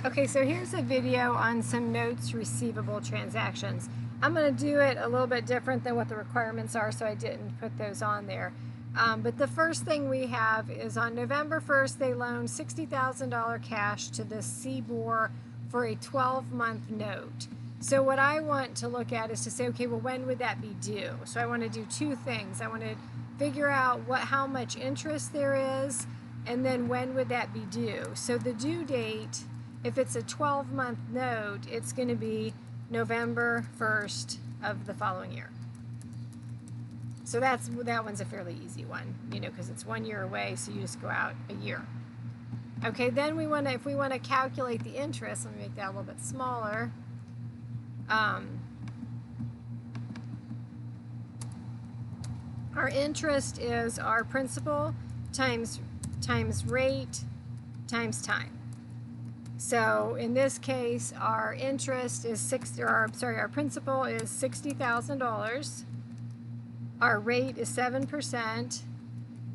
Okay, so here's a video on some notes receivable transactions. I'm going to do it a little bit different than what the requirements are, so I didn't put those on there. But the first thing we have is on November 1st, they loaned $60,000 cash to the CBOR for a 12-month note. So what I want to look at is to say, okay, well, when would that be due? So I want to do two things. I want to figure out how much interest there is, and then when would that be due? So the due date, if it's a 12-month note, it's going to be November 1st of the following year. So that one's a fairly easy one, because it's 1 year away, so you just go out a year. Okay, then if we want to calculate the interest, let me make that a little bit smaller. Our interest is our principal times rate times time. So in this case, our interest is our principal is $60,000. Our rate is 7%,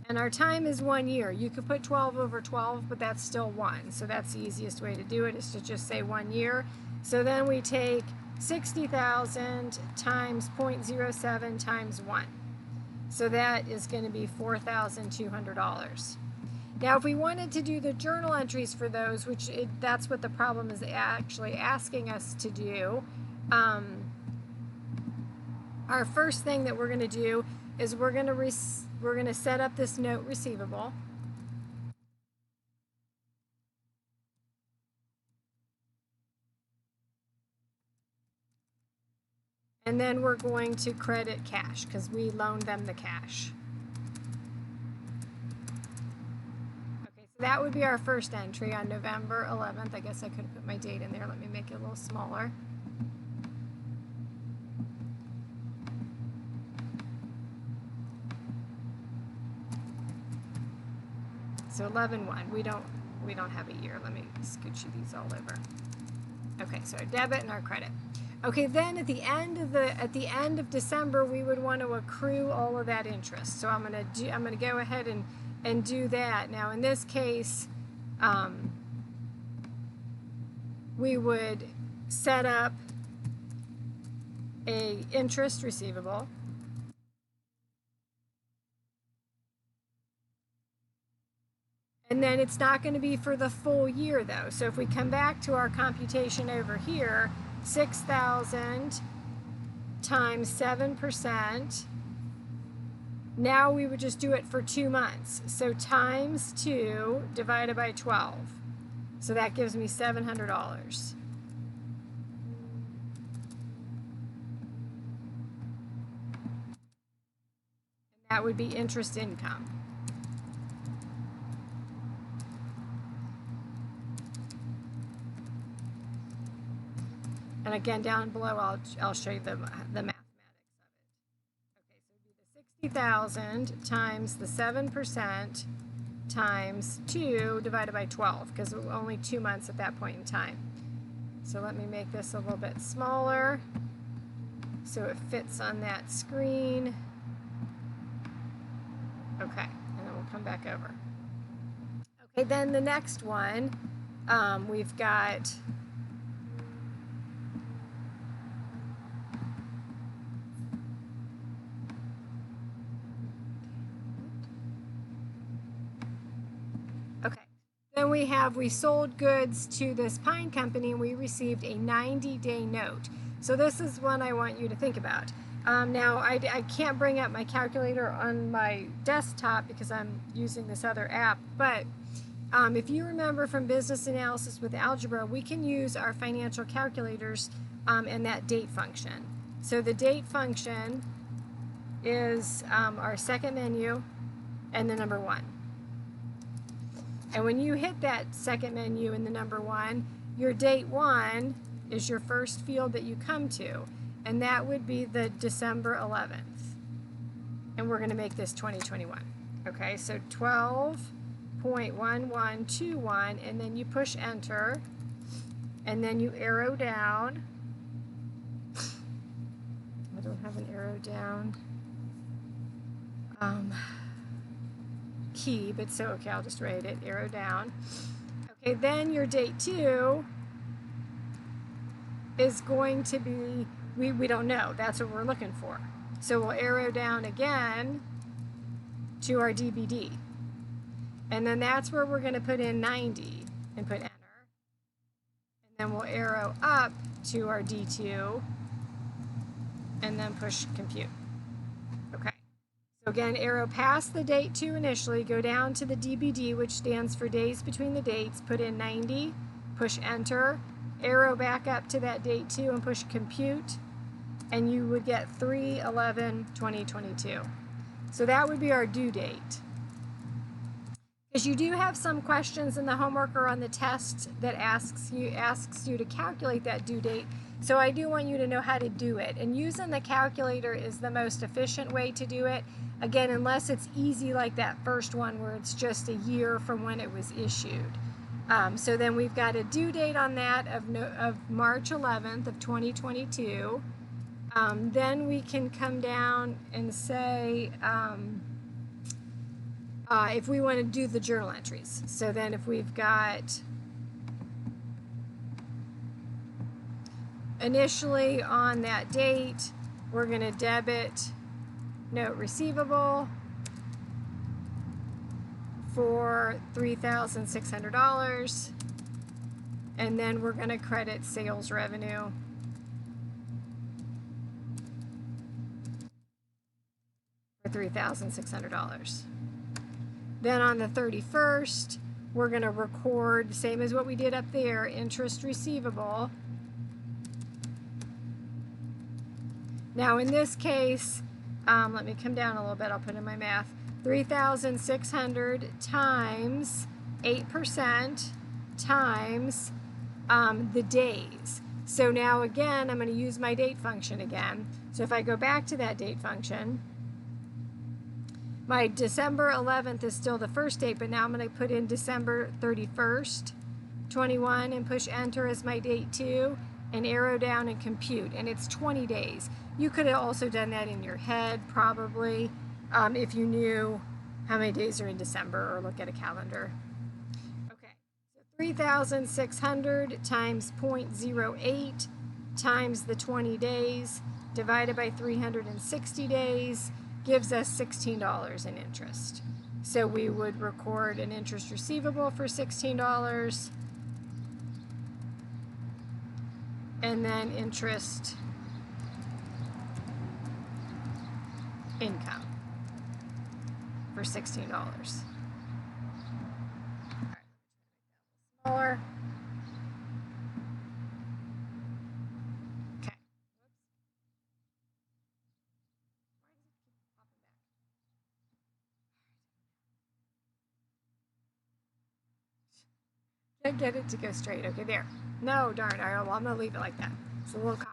and our time is 1 year. You could put 12 over 12, but that's still 1. So that's the easiest way to do it, is to just say 1 year. So then we take 60,000 times 0.07 times 1. So that is going to be $4,200. Now, if we wanted to do the journal entries for those, that's what the problem is actually asking us to do, our first thing that we're going to do is we're going to set up this note receivable. And then we're going to credit cash because we loaned them the cash. That would be our first entry on November 11th. I guess I could have put my date in there. Let me make it a little smaller. So 11/1. We don't have a year. Let me scooch these all over. Okay, so our debit and our credit. Okay, then at the end of December, we would want to accrue all of that interest. So I'm gonna go ahead and do that. Now in this case, we would set up a interest receivable. And then it's not going to be for the full year though. So if we come back to our computation over here, 6,000 times 7%, now we would just do it for 2 months. So times 2 divided by 12. So that gives me $700. And that would be interest income. And again, down below, I'll show you the mathematics of it. Okay, so it would be the 60,000 times the 7% times 2 divided by 12, because it was only 2 months at that point in time. So let me make this a little bit smaller so it fits on that screen. Okay, and then we'll come back over. Okay, then the next one, we've got we sold goods to this pine company and we received a 90-day note. So this is one I want you to think about. Now I can't bring up my calculator on my desktop because I'm using this other app, but if you remember from business analysis with algebra, we can use our financial calculators and that date function. So the date function is our second menu and the number 1. And when you hit that second menu in the number 1, your date 1 is your first field that you come to, and that would be the December 11th. And we're going to make this 2021. Okay, so 12.1121, and then you push enter, and then you arrow down. I don't have an arrow down key, but so okay, I'll just write it, arrow down. Okay, then your date 2 is going to be, we don't know. That's what we're looking for. So we'll arrow down again to our DBD. And then that's where we're going to put in 90 and put enter. And then we'll arrow up to our D2 and then push compute. Okay. So again, arrow past the date 2 initially, go down to the DBD, which stands for days between the dates, put in 90, push enter, arrow back up to that date 2 and push compute, and you would get 3/11/2022. So that would be our due date. Because you do have some questions in the homework or on the test that asks you to calculate that due date. So I do want you to know how to do it. And using the calculator is the most efficient way to do it. Again, unless it's easy like that first one where it's just a year from when it was issued. So then we've got a due date on that of March 11th of 2022. Then we can come down and say, if we want to do the journal entries. So then if we've got initially on that date, we're going to debit note receivable for $3,600, and then we're going to credit sales revenue for $3,600. Then on the 31st, we're going to record, same as what we did up there, interest receivable. Now in this case, let me come down a little bit, I'll put in my math. 3,600 times 8% times the days. So now again, I'm going to use my date function again. So if I go back to that date function, my December 11th is still the first date, but now I'm going to put in December 31st, 21, and push enter as my date 2, and arrow down and compute, and it's 20 days. You could have also done that in your head, probably, if you knew how many days are in December, or look at a calendar. Okay, so 3,600 times 0.08 times the 20 days divided by 360 days gives us $16 in interest. So we would record an interest receivable for $16 and then interest income for $16. All right, smaller. Okay. Can't get it to go straight. Okay, there. No, darn. All right, well, I'm gonna leave it like that. It's a little cockeyed,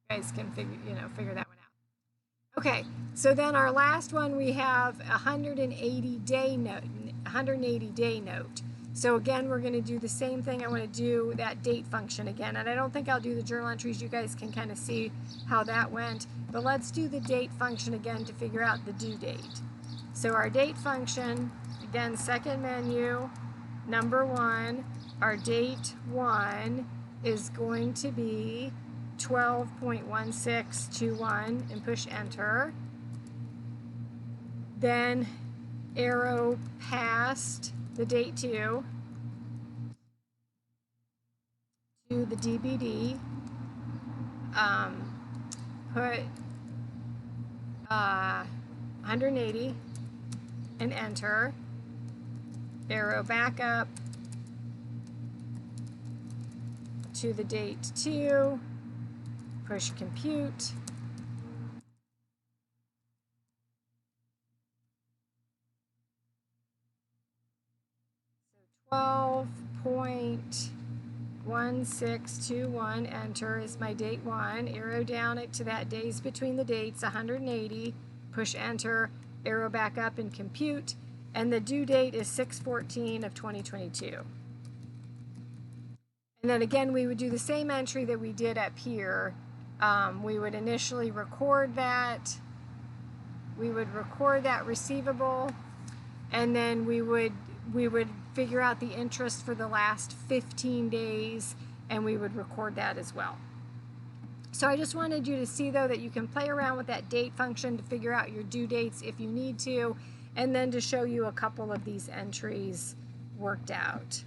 but you guys can figure that one out. Okay, so then our last one, we have 180 day note. So again, we're going to do the same thing. I want to do that date function again, and I don't think I'll do the journal entries. You guys can kind of see how that went, but let's do the date function again to figure out the due date. So our date function, again, second menu, number 1, our date 1 is going to be 12.1621 and push enter. Then arrow past the date 2 to the DBD, put 180 and enter, arrow back up to the date 2, push compute, so 12.1621, enter is my date 1, arrow down it to that days between the dates, 180, push enter, arrow back up and compute, and the due date is 6/14 of 2022. And then again, we would do the same entry that we did up here. We would initially record that. We would record that receivable, and then we would figure out the interest for the last 15 days, and we would record that as well. So I just wanted you to see, though, that you can play around with that date function to figure out your due dates if you need to, and then to show you a couple of these entries worked out.